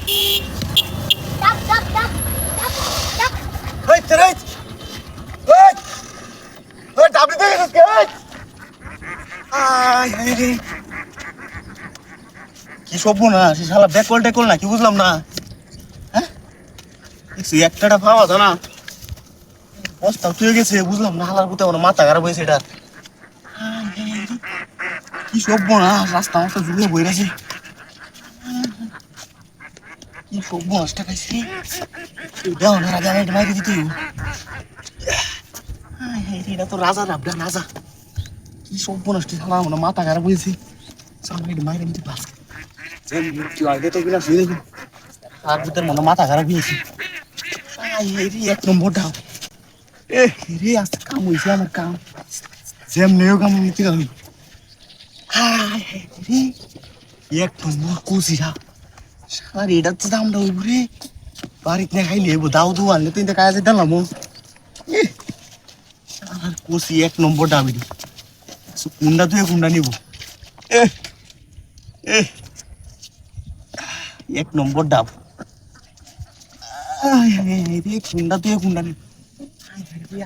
Stop, stop, stop, stop, stop. হেই তেরে হেই হেই ডাবলি তো গেছিস কে আয় হায় রে কি সব না সে শালা ব্যাকল ট্যাকল না কি বুঝলাম না হ্যাঁ দেখছি একটাটা পাওয়া যায় না বস্তা তুই গেছে বুঝলাম না হালার পুতে আমার মাথা খারাপ হয়েছে এটা কি সব না রাস্তা মাস্তা জুড়ে বই রাখে কি সব নষ্ট খাইছে দেও না রাজা এটা মাইরে দিতে এটা তো রাজা রাবডা রাজা কি সব নষ্ট শালা আমার মাথা খারাপ হয়েছে সামনে এটা মাইরে দিতে পারছে যে মৃত্যু আগে তো গেলা শুয়ে দেখুন তার ভিতর মনে মাথা খারাপ হয়েছে এক নম্বর ডাব এ রে আজকে কাম হয়েছে আমার কাম যেমনিও কাম নিতে গেলাম এক নম্বর কুচিরা আর এটার তো দামটা ওই ঘুরে বাড়িতে না খাইলে দাও দু আনলে তো কাজে দিলাম আর কুচি এক নম্বর ডাবি কুন্ডা তুই কুন্ডা নিব এ এ এক নম্বর ডাব কুন্ডা তুই কুন্ডা নিব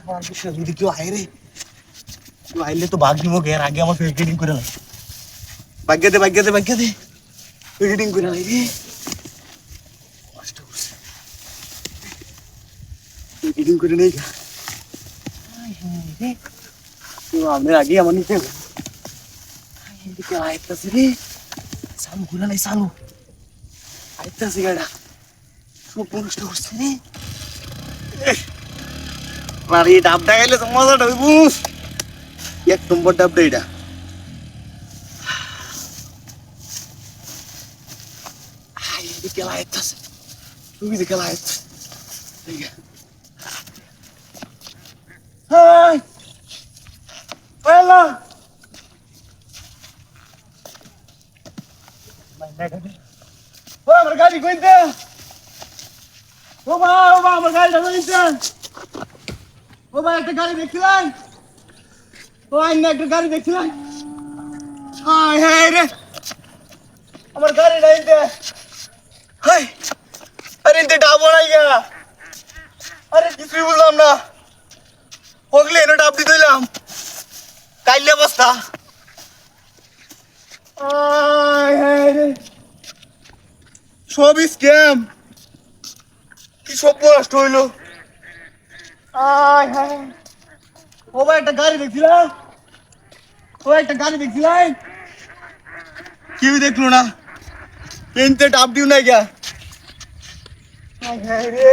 আমার বিষয় যদি কেউ আয় রে কেউ আইলে তো ভাগ নিব এর আগে আমার পেকেটিং করে লাই ভাগ্য দে পেকেটিং করে লাই রে কষ্ট করছে পেকেটিং করে নেই আমাদের আগে আমার নিতে আইতাছে রে চালু করে নাই চালু আইতাছে গাড়া সব নষ্ট করছে রে আর এই ডাবটা গেলে তো মজাটা হইব এক নম্বর ডাবটা এটা খেলা আইতাছে তুমি যে খেলা আইতাছে হাই হ্যালো ও আমার গাড়ি কইতে ও বাবা আমার গাড়িটা কইতে ও ভাই একটা গাড়ি দেখছিলেন ও আইন একটা গাড়ি দেখছিলেন হাই হাই রে আমার গাড়িটা ইনতে হাই আরে ইনতে ডাব নাই গা আরে কিছুই বুঝলাম না হগলে এনে ডাব দিয়ে দিলাম কাইলে বস্তা আয় হায় রে সব স্ক্যাম কি সব নষ্ট হইলো আয় হায় ও ভাই একটা গাড়ি দেখছিলাম কেউ দেখলো না পেনতে ডাব দিও না গা হায় হায় রে